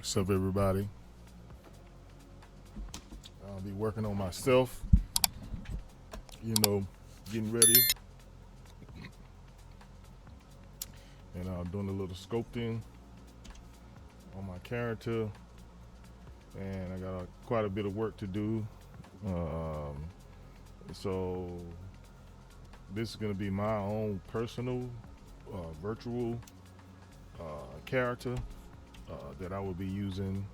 What's up, everybody? I'll be working on myself, getting ready and doing a little sculpting on my character. And I got quite a bit of work to do. Um, so, this is going to be my own personal virtual character that I will be using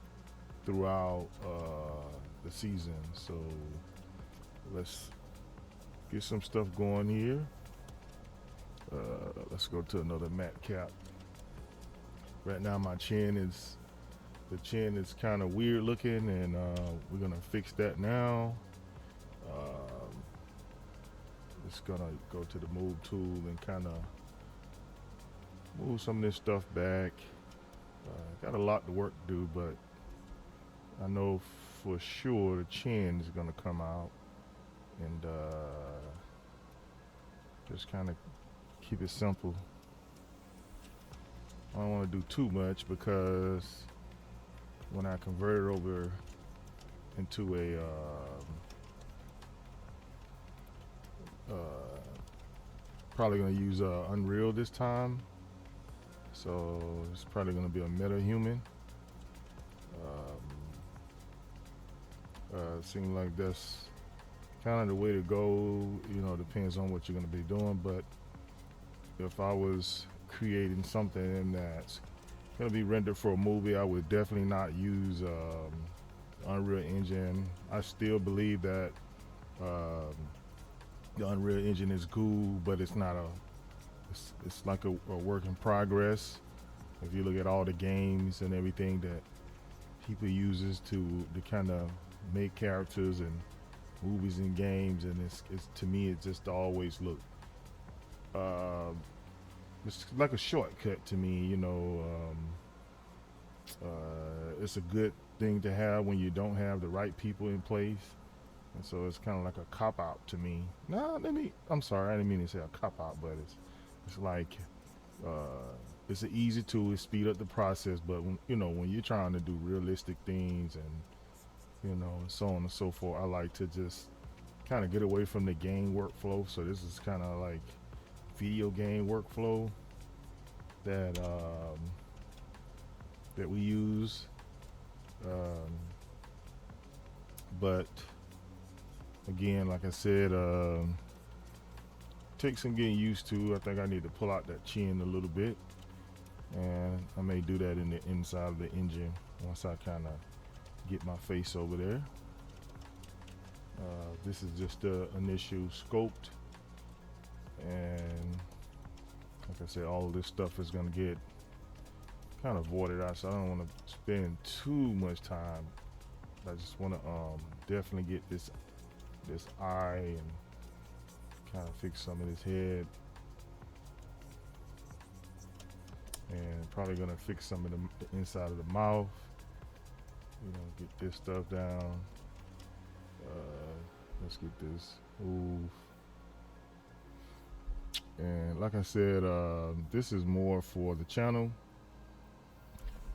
throughout the season. So, let's get some stuff going here. Let's go to another matte cap. Right now the chin is kind of weird looking, and we're gonna fix that now. Just gonna go to the move tool and kind of move some of this stuff back. Got a lot of work to do, but I know for sure the chin is gonna come out, and just kind of keep it simple. I don't want to do too much because when I convert it over into a probably going to use Unreal this time, so it's probably going to be a meta-human. Seems like that's kind of the way to go. Depends on what you're going to be doing, but if I was creating something that's going to be rendered for a movie, I would definitely not use Unreal Engine. I still believe that the Unreal Engine is cool, but it's not it's like a work in progress. If you look at all the games and everything that people uses to kind of make characters and movies and games, and it's to me it just always look it's like a shortcut to me. It's a good thing to have when you don't have the right people in place, and so it's kind of like a cop out to me. I'm sorry, I didn't mean to say a cop out, but it's like it's an easy tool. It speed up the process, but when you're trying to do realistic things and and so on and so forth, I like to just kind of get away from the game workflow. So this is kind of like video game workflow that that we use, but again, like I said, takes some getting used to. I think I need to pull out that chin a little bit, and I may do that in the inside of the engine once I kind of get my face over there. This is just the initial sculpt, and like I said, all of this stuff is going to get kind of voided out, so I don't want to spend too much time. I just want to definitely get this eye and kind of fix some of this head, and probably going to fix some of the inside of the mouth. Get this stuff down. Let's get this move. And like I said, this is more for the channel.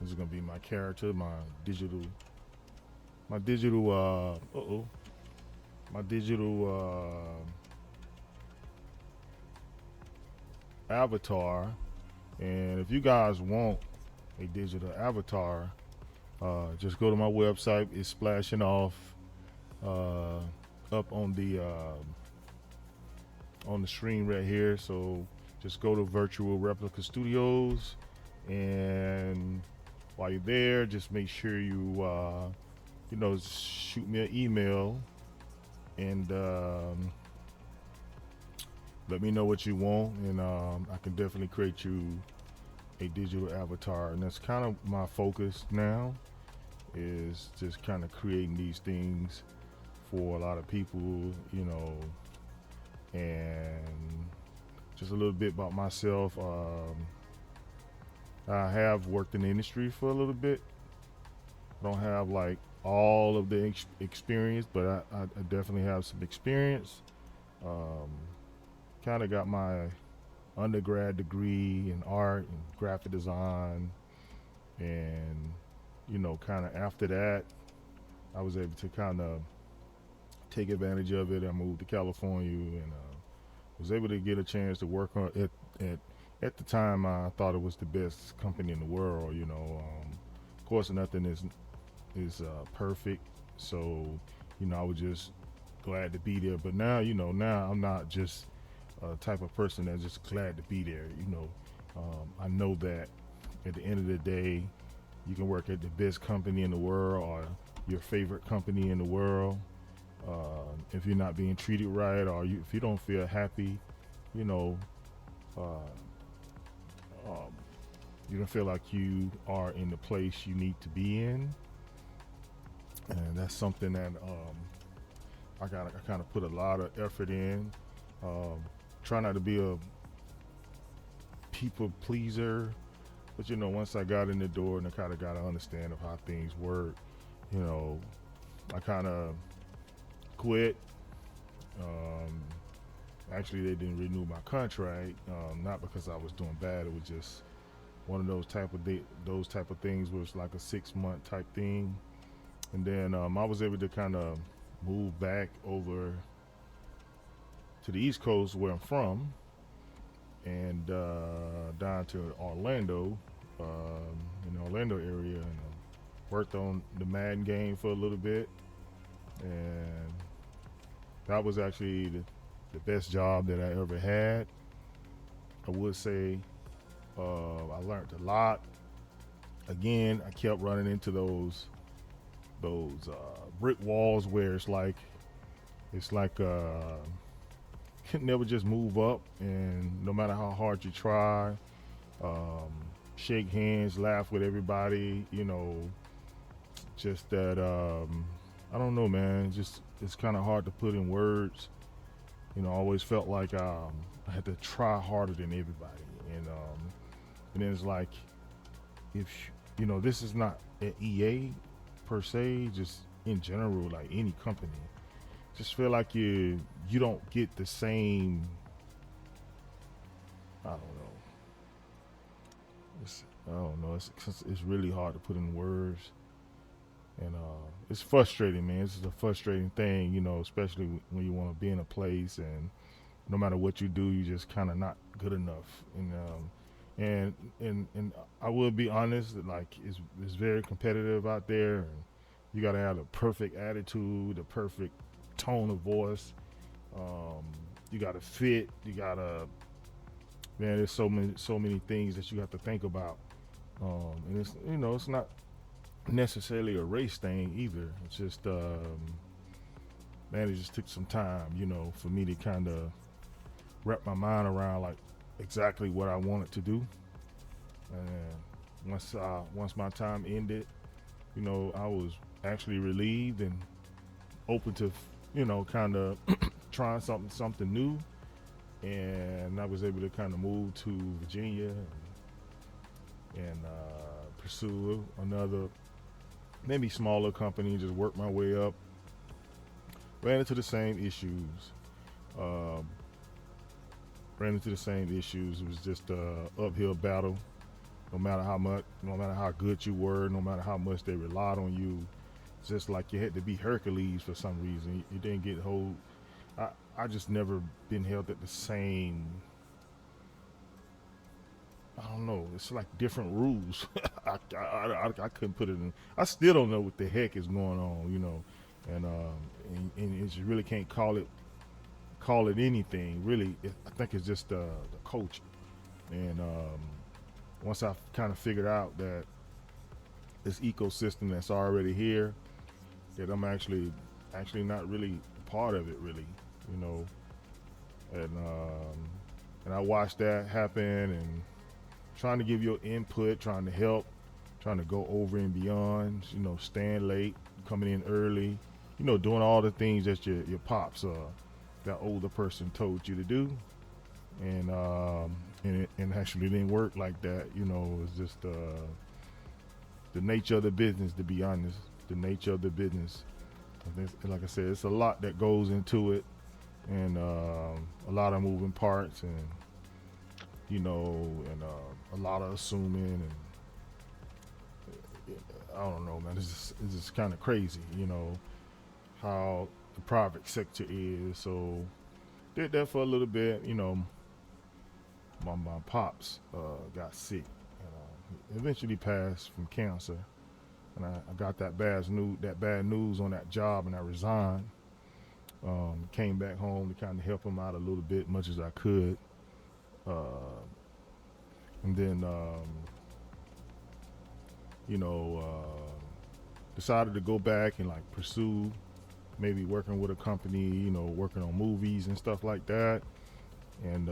This is gonna be my character, my digital avatar. And if you guys want a digital avatar, just go to my website. It's splashing off up on the screen right here. So just go to Virtual Replica Studios, and while you're there, just make sure you shoot me an email and let me know what you want, and I can definitely create you a digital avatar. And that's kind of my focus now, is just kind of creating these things for a lot of people, and just a little bit about myself. I have worked in the industry for a little bit. I don't have like all of the experience, but I definitely have some experience. Kind of got my undergrad degree in art and graphic design, and kind of after that, I was able to kind of take advantage of it. I moved to California and was able to get a chance to work on it. At the time, I thought it was the best company in the world. Of course, nothing is perfect. So, I was just glad to be there. But now, now I'm not just a type of person that's just glad to be there. I know that at the end of the day, you can work at the best company in the world or your favorite company in the world. If you're not being treated right, or if you don't feel happy, you know, uh, um, you don't feel like you are in the place you need to be in, and that's something that I kind of put a lot of effort in. Um, Try not to be a people pleaser, but once I got in the door and I kind of got an understand of how things work, you know, I kind of quit. Um, Actually, they didn't renew my contract, not because I was doing bad. It was just one of those type of things was like a 6 month type thing, and then I was able to kind of move back over to the East Coast where I'm from, and down to Orlando, in the Orlando area, and worked on the Madden game for a little bit, and that was actually the best job that I ever had. I would say I learned a lot. Again, I kept running into those brick walls where it's like can never just move up, and no matter how hard you try, um, shake hands, laugh with everybody, just that I don't know, man. Just it's kind of hard to put in words. I always felt like I had to try harder than everybody, and then it's like if this is not at EA per se, just in general, like any company, just feel like you don't get the same. I don't know. I don't know. It's really hard to put in words, and it's frustrating, man. This is a frustrating thing, especially when you want to be in a place and no matter what you do, you just kind of not good enough. And I will be honest, like it's very competitive out there, and you got to have the perfect attitude, the perfect tone of voice. Um, you got to fit. You got to man. There's so many things that you have to think about, and it's not necessarily a race thing either. It's just man, it just took some time, for me to kind of wrap my mind around like exactly what I wanted to do. And once my time ended, I was actually relieved and open to kind of trying something new. And I was able to kind of move to Virginia and pursue another maybe smaller company, just work my way up. Ran into the same issues. Um, Ran into the same issues. It was just a uphill battle. No matter how good you were, no matter how much they relied on you, it's just like you had to be Hercules for some reason. You didn't get hold. I just never been held at the same. I don't know. It's like different rules. I couldn't put it in. I still don't know what the heck is going on, and you really can't call it anything. Really, I think it's just the culture. And once I kind of figured out that this ecosystem that's already here, that I'm actually not really part of it, really, you know, and I watched that happen and trying to give your input, trying to help, trying to go over and beyond, staying late, coming in early, doing all the things that your pops, that older person told you to do, and actually didn't work like that. It's just the nature of the business. To be honest, the nature of the business. Like I said, it's a lot that goes into it, and a lot of moving parts, and a lot of assuming, and I don't know, man. It's just kind of crazy, how the private sector is. So did that for a little bit. My pops got sick, and he eventually passed from cancer. And I got that bad news on that job, and I resigned. Came back home to kind of help him out a little bit, much as I could. Uh, and then, you know, decided to go back and like pursue maybe working with a company, working on movies and stuff like that. And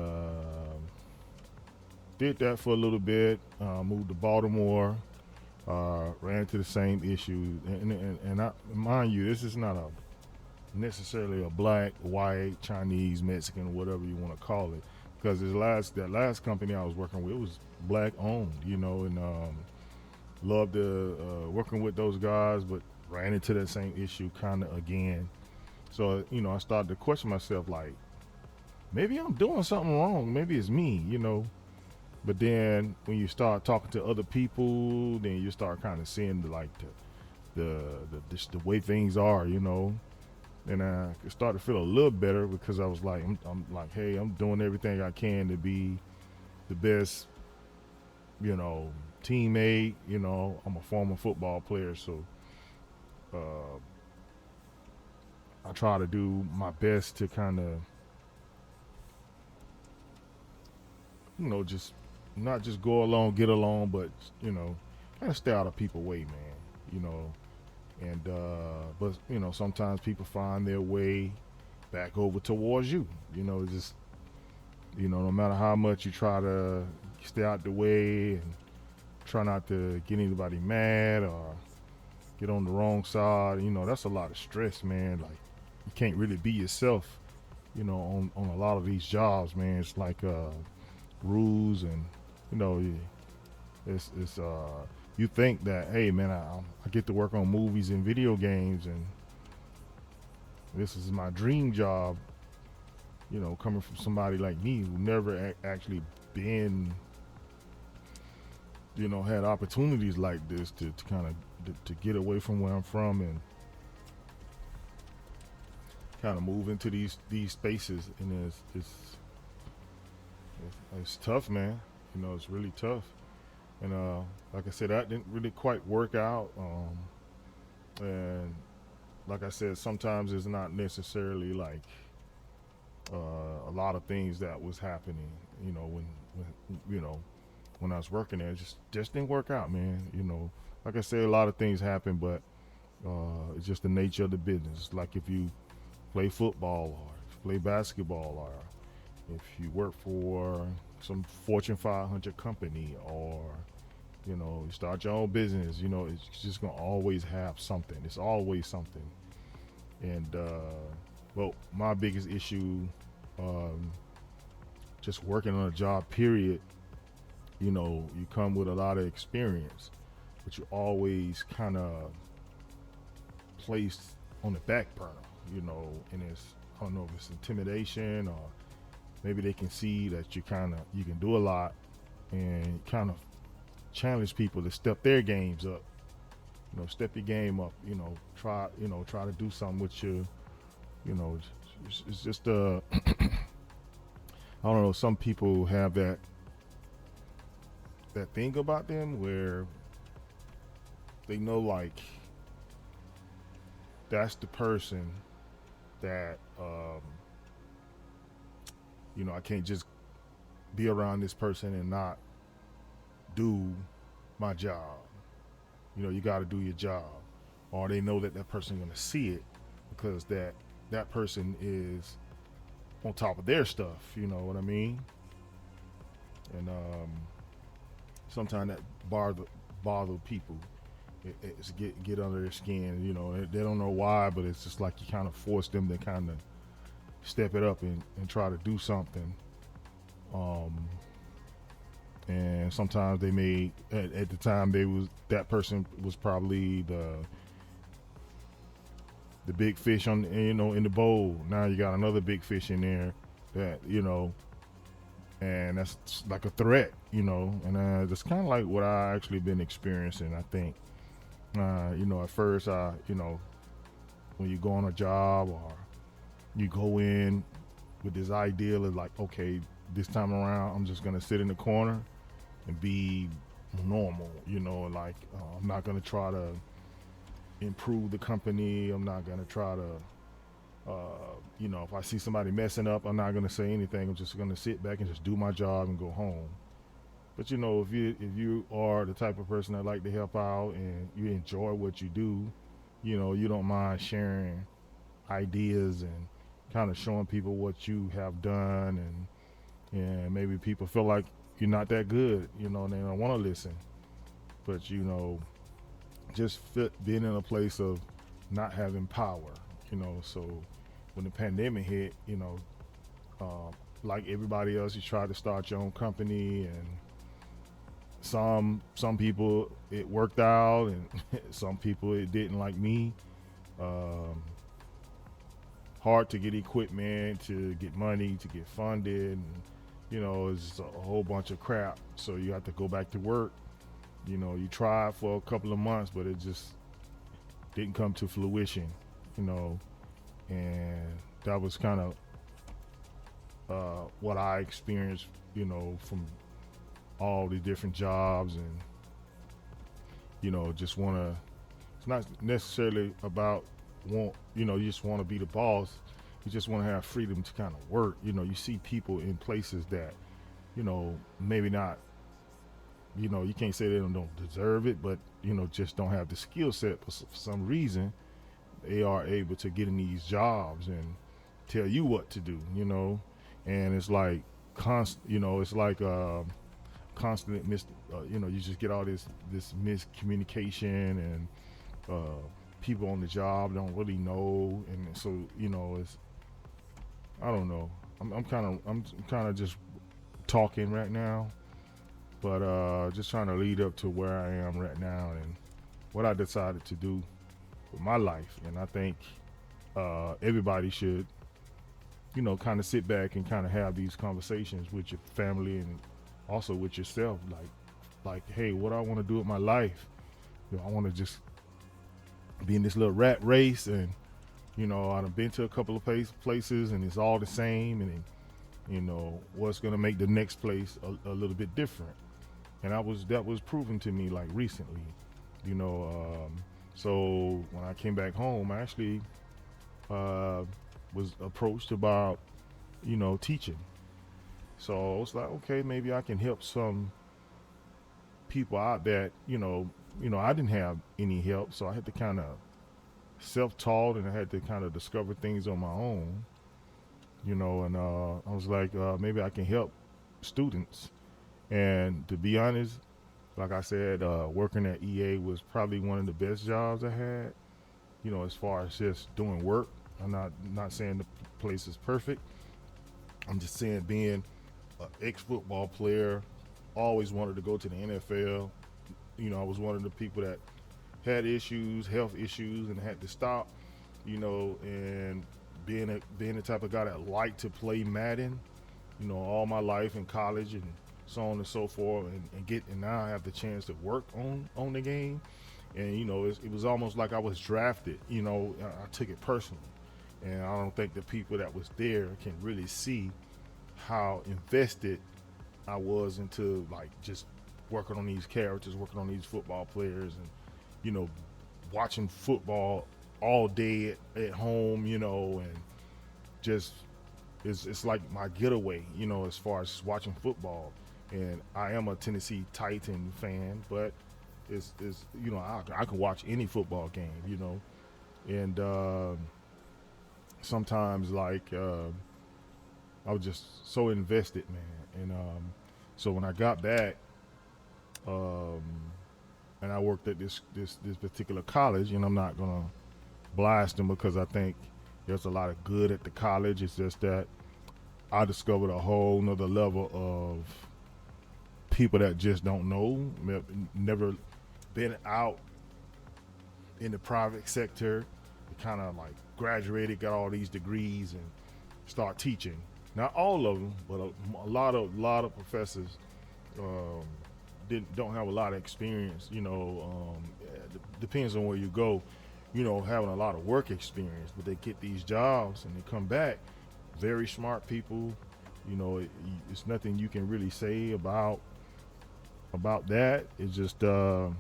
did that for a little bit. Moved to Baltimore. Ran into the same issue, and mind you, this is not a necessarily a black, white, Chinese, Mexican, whatever you want to call it, because that last company I was working with was black owned, and loved working with those guys, but ran into that same issue kind of again. So I started to question myself, like maybe I'm doing something wrong, maybe it's me. But then when you start talking to other people, then you start kind of seeing just the way things are. And I started to feel a little better because I was like, I'm like, hey, I'm doing everything I can to be the best, teammate. I'm a former football player, so uh, I try to do my best to kind of, just not just go along, get along, but kind of stay out of people's way, man. And but sometimes people find their way back over towards you. Just no matter how much you try to stay out the way and try not to get anybody mad or get on the wrong side, that's a lot of stress, man. Like you can't really be yourself, on a lot of these jobs, man. It's like rules and you know it's you think that, hey man, I get to work on movies and video games and this is my dream job, coming from somebody like me who never actually been, had opportunities like this to kind of to get away from where I'm from and kind of move into these spaces. And it's tough, man. It's really tough. And like I said, that didn't really quite work out. And like I said, sometimes it's not necessarily like a lot of things that was happening. When I was working there, it just didn't work out, man. Like I said, a lot of things happen, but it's just the nature of the business. Like if you play football or if you play basketball or if you work for some Fortune 500 company or you start your own business, it's just gonna always have something. It's always something. And well, my biggest issue, just working on a job period, you come with a lot of experience, but you always kind of placed on the back burner, and it's, I don't know if it's intimidation or maybe they can see that you can do a lot and kind of challenge people to step their games up. Step your game up. Try to do something with your. It's just I don't know. Some people have that thing about them where they know like that's the person that I can't just be around this person and not do my job. You got to do your job, or they know that person's gonna see it because that person is on top of their stuff. You know what I mean? And sometimes that bother people. It's get under their skin. They don't know why, but it's just like you kind of force them to kind of step it up and try to do something. And sometimes they may at the time that person was probably the big fish on in the bowl. Now you got another big fish in there that and that's like a threat. And that's kind of like what I actually been experiencing, I think. At first, when you go on a job or you go in with this ideal of like, okay, this time around, I'm just gonna sit in the corner and be normal. Like I'm not gonna try to improve the company. I'm not gonna try to, if I see somebody messing up, I'm not gonna say anything. I'm just gonna sit back and just do my job and go home. But if you are the type of person that like to help out and you enjoy what you do, you don't mind sharing ideas and kind of showing people what you have done, and maybe people feel like you're not that good, and they don't want to listen. But just being in a place of not having power, So when the pandemic hit, um, like everybody else, you try to start your own company, and some people it worked out, and some people it didn't, like me. Um, Hard to get equipment, to get money, to get funded, and it's a whole bunch of crap. So you have to go back to work. You tried for a couple of months, but it just didn't come to fruition. You know, and that was kind of what I experienced. From all the different jobs, and just want to. It's not necessarily about you just want to be the boss. You just want to have freedom to kind of work. You see people in places that maybe not. You can't say they don't deserve it, but just don't have the skill set for some reason. They are able to get in these jobs and tell you what to do. And it's like it's like constant you just get all this miscommunication, and people on the job don't really know, and so it's I don't know. I'm kind of just talking right now, but just trying to lead up to where I am right now and what I decided to do with my life. And I think everybody should kind of sit back and kind of have these conversations with your family and also with yourself, like hey, what I want to do with my life. I want to just be in this little rat race, and I've been to a couple of places and it's all the same, and what's going to make the next place a little bit different. And that was proven to me like recently. So when I came back home, I actually was approached about teaching. So I was like, okay, maybe I can help some people out that I didn't have any help, so I had to kind of self-taught, and I had to kind of discover things on my own. And I was like, maybe I can help students. And to be honest, like I said, working at EA was probably one of the best jobs I had. As far as just doing work. I'm not saying the place is perfect. I'm just saying being an ex-football player, always wanted to go to the NFL. I was one of the people that had issues, health issues, and had to stop. And being the type of guy that liked to play Madden, all my life in college and so on and so forth, and now I have the chance to work on the game, and it was almost like I was drafted. I took it personally, and I don't think the people that was there can really see how invested I was into like just working on these characters, working on these football players, and watching football all day at home, and just it's like my getaway, as far as watching football. And I am a Tennessee Titan fan, but it's I can watch any football game, and sometimes like I was just so invested, man. And so when I got back, um, and I worked at this particular college, and I'm not gonna blast them because I think there's a lot of good at the college. It's just that I discovered a whole nother level of people that just don't know, never been out in the private sector, kind of like graduated, got all these degrees, and start teaching. Not all of them, but a lot of professors um, don't have a lot of experience. Depends on where you go. Having a lot of work experience, but they get these jobs and they come back. Very smart people. It's nothing you can really say about that. It's just the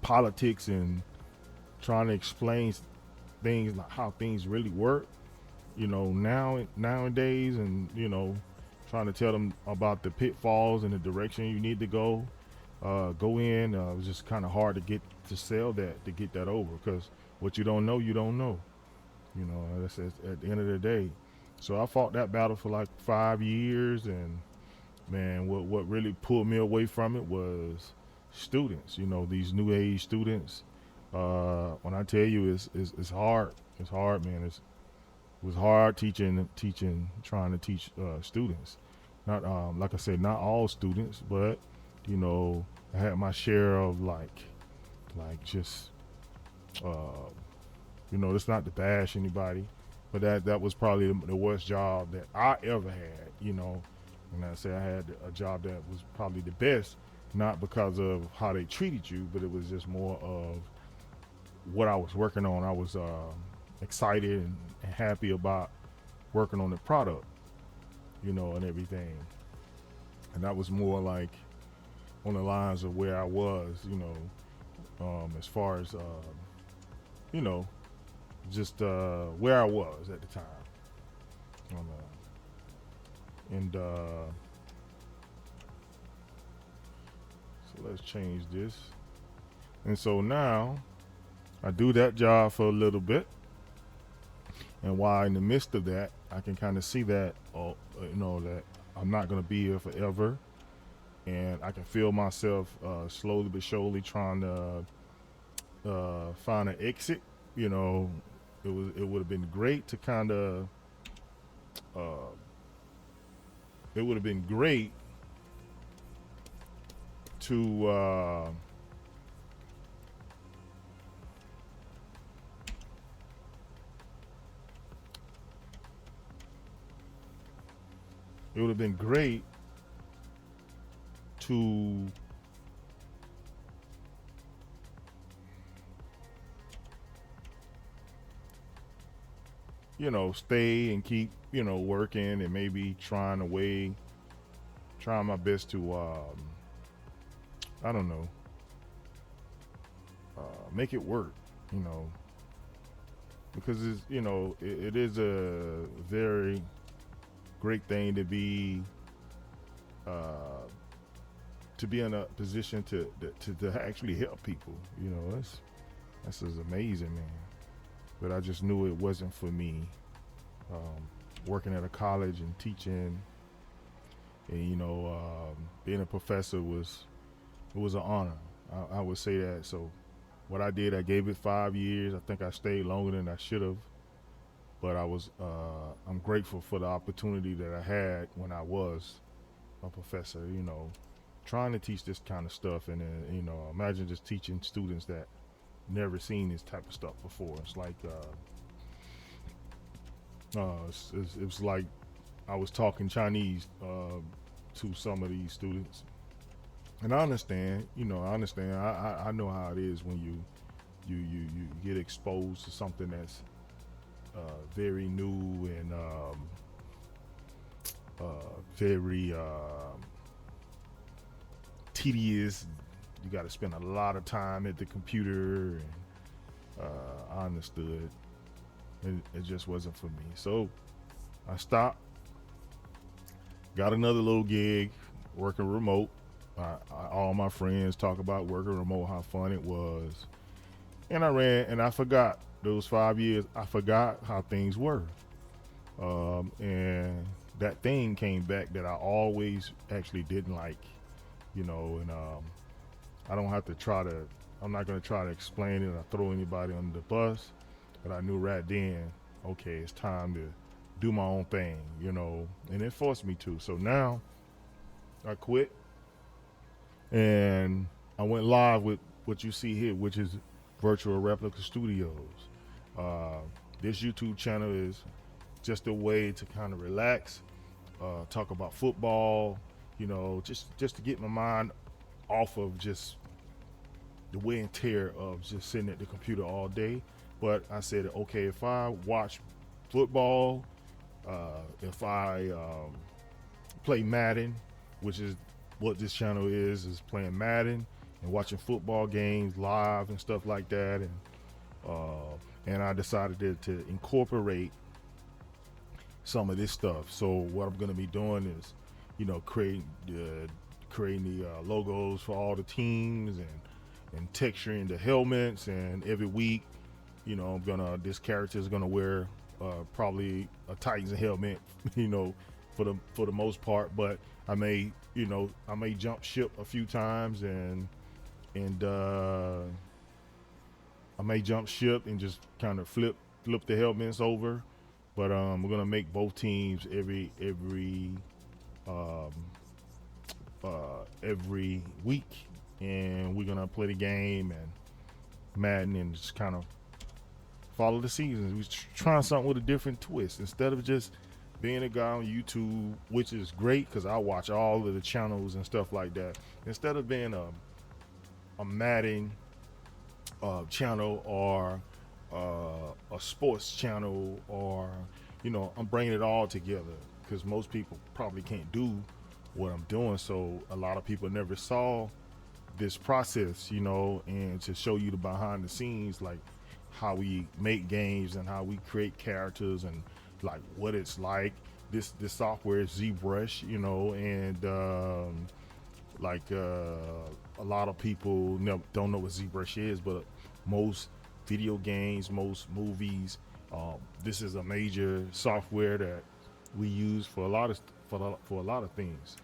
politics and trying to explain things, like how things really work. Nowadays, and trying to tell them about the pitfalls and the direction you need to go in. It was just kind of hard to sell that, to get that over, because what you don't know, you don't know. That's at the end of the day. So I fought that battle for like 5 years, and man, what really pulled me away from it was students. These new age students. When I tell you, it's hard. It's hard, man. It was hard trying to teach students. Not like I said, not all students, but I had my share of like just it's not to bash anybody, but that was probably the worst job that I ever had. And I say I had a job that was probably the best, not because of how they treated you, but it was just more of what I was working on. I was excited and happy about working on the product, and everything. And that was more like on the lines of where I was, as far as, just where I was at the time. And so let's change this. And so now I do that job for a little bit. And while in the midst of that, I can kind of see that, that I'm not going to be here forever. And I can feel myself slowly but surely trying to find an exit. It would have been great to kind of, it would have been great to it would have been great to stay and keep, working, and maybe trying my best to, I don't know, make it work, because it is a very great thing to be in a position to actually help people. That's just amazing, man. But I just knew it wasn't for me. Working at a college and teaching, and being a professor was an honor. I would say that. So what I did, I gave it 5 years. I think I stayed longer than I should have. But I'm grateful for the opportunity that I had when I was a professor, trying to teach this kind of stuff. And then, imagine just teaching students that never seen this type of stuff before. It's like, it was like I was talking Chinese to some of these students. And I understand, I know how it is when you get exposed to something that's very new and very tedious. You got to spend a lot of time at the computer, and I understood. It just wasn't for me. So I stopped, got another little gig working remote. All my friends talk about working remote, how fun it was. And I forgot those 5 years. I forgot how things were. And that thing came back that I always actually didn't like, and I don't have to I'm not going to try to explain it or throw anybody under the bus, but I knew right then, okay, it's time to do my own thing, and it forced me to. So now I quit and I went live with what you see here, which is Virtual Replica Studios. This YouTube channel is just a way to kind of relax, talk about football, just to get my mind off of just the wear and tear of just sitting at the computer all day. But I said, okay, if I watch football, if I play Madden, which is what this channel is playing Madden and watching football games live and stuff like that, and I decided to incorporate some of this stuff. So what I'm going to be doing is, creating the logos for all the teams and texturing the helmets. And every week, this character is gonna wear probably a Titans helmet, for the most part. But I may jump ship a few times and I may jump ship and just kind of flip the helmets over. But we're gonna make both teams um, every week, and we're gonna play the game and Madden and just kind of follow the seasons. We're trying something with a different twist instead of just being a guy on YouTube, which is great because I watch all of the channels and stuff like that. Instead of being a Madden channel or a sports channel, or I'm bringing it all together because most people probably can't do what I'm doing. So a lot of people never saw this process, and to show you the behind the scenes, like how we make games and how we create characters and like what it's like. This software is ZBrush, and a lot of people don't know what ZBrush is, but most video games, most movies, this is a major software that we use for a lot of things.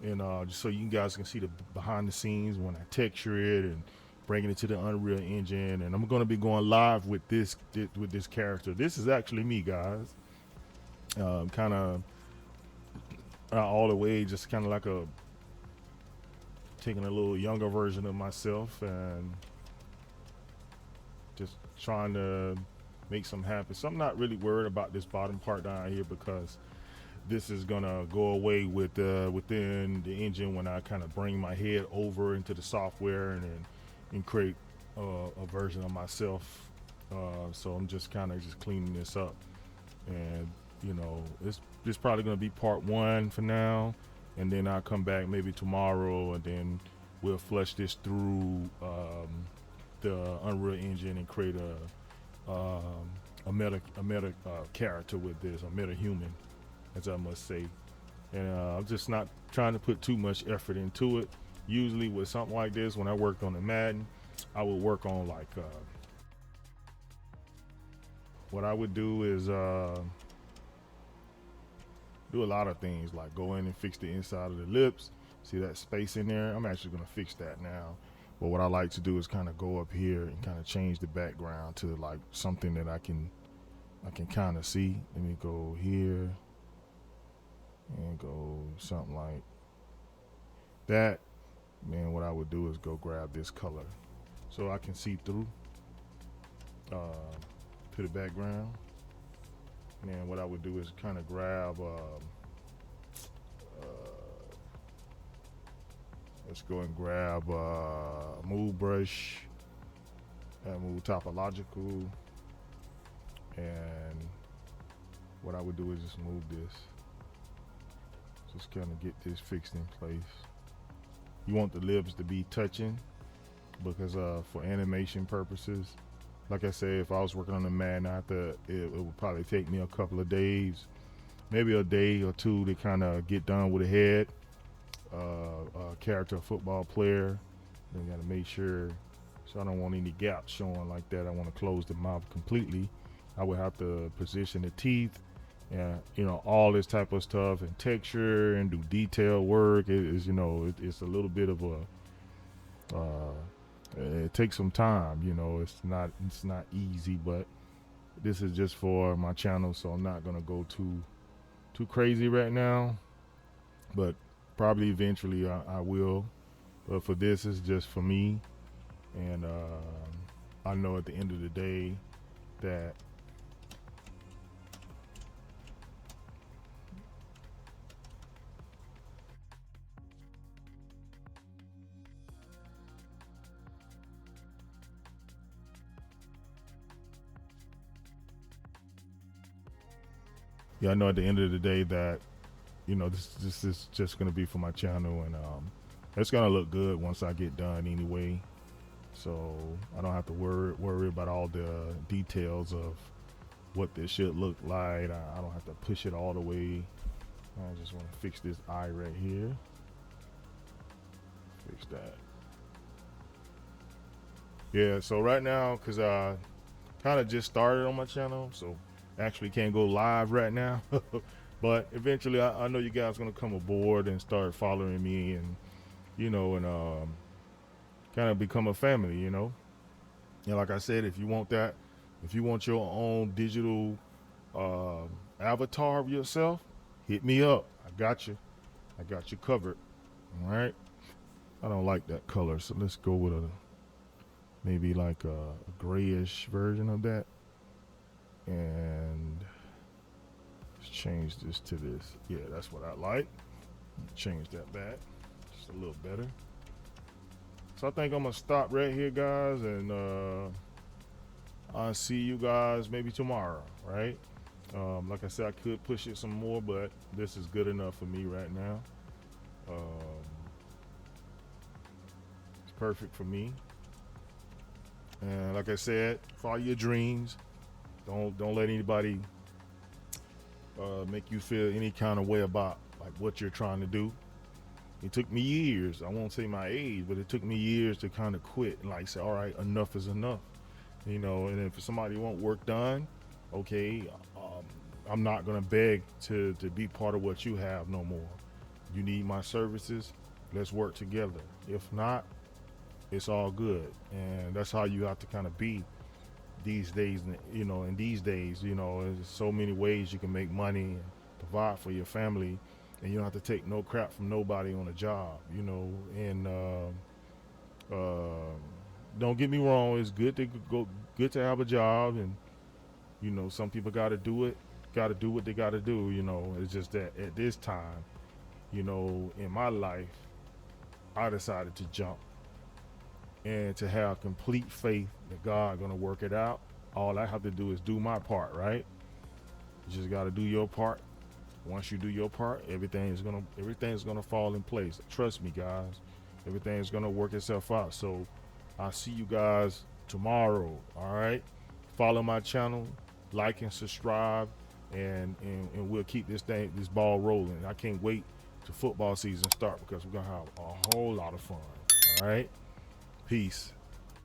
And just so you guys can see the behind the scenes when I texture it and bringing it to the Unreal Engine. And I'm going to be going live with this character. This is actually me, guys. Kind of all the way, just kind of like taking a little younger version of myself and just trying to make something happen. So I'm not really worried about this bottom part down here because this is gonna go away with within the engine when I kind of bring my head over into the software and create a version of myself. So I'm just kind of just cleaning this up, and it's probably gonna be part one for now, and then I'll come back maybe tomorrow, and then we'll flush this through the Unreal Engine and create a meta character with this, a meta human, as I must say. And I'm just not trying to put too much effort into it. Usually with something like this, when I worked on the Madden, I would work on like what I would do is do a lot of things, like go in and fix the inside of the lips. See that space in there? I'm actually gonna fix that now. But what I like to do is kind of go up here and kind of change the background to like something that I can kind of see. Let me go here and go something like that. Then what I would do is go grab this color so I can see through to the background. And then what I would do is kind of grab let's go and grab move brush and move topological, and what I would do is just move this, just kind of get this fixed in place. You want the lips to be touching because for animation purposes, like I said, if I was working on the Madden, it would probably take me a couple of days, maybe a day or two to kind of get done with a head character, football player. Then got to make sure, so I don't want any gaps showing like that. I want to close the mouth completely. I would have to position the teeth and all this type of stuff and texture and do detail work. It's a little bit of a it takes some time. It's not easy, but this is just for my channel, so I'm not gonna go too crazy right now, but probably eventually I will. But for this, it's just for me, and I know at the end of the day that yeah, I know at the end of the day that, this is just gonna be for my channel, and it's gonna look good once I get done anyway. So I don't have to worry about all the details of what this should look like. I don't have to push it all the way. I just want to fix this eye right here. Fix that. Yeah, so right now, because I kind of just started on my channel, so actually can't go live right now. But eventually, I know you guys going to come aboard and start following me, and, and kind of become a family. And like I said, if you want that, if you want your own digital avatar of yourself, hit me up. I got you. I got you covered. All right. I don't like that color, so let's go with maybe like a grayish version of that. And let's change this to this. Yeah, that's what I like. Change that back just a little better. So I think I'm gonna stop right here, guys, and I'll see you guys maybe tomorrow, right? Like I said, I could push it some more, but this is good enough for me right now. It's perfect for me. And like I said, follow your dreams. Don't let anybody make you feel any kind of way about like what you're trying to do. It took me years. I won't say my age, but it took me years to kind of quit and like say, all right, enough is enough. And if somebody want work done, okay, I'm not gonna beg to be part of what you have no more. You need my services, let's work together. If not, it's all good. And that's how you have to kind of be these days. In these days, there's so many ways you can make money and provide for your family, and you don't have to take no crap from nobody on a job. And don't get me wrong, it's good to have a job, and some people got to do what they got to do. It's just that at this time, in my life, I decided to jump and to have complete faith that God gonna work it out. All I have to do is do my part, right? You just got to do your part. Once you do your part, everything's gonna fall in place. Trust me, guys. Everything's gonna work itself out. So I'll see you guys tomorrow. All right. Follow my channel, like and subscribe, and we'll keep this ball rolling. I can't wait to football season start because we're gonna have a whole lot of fun. All right. Peace.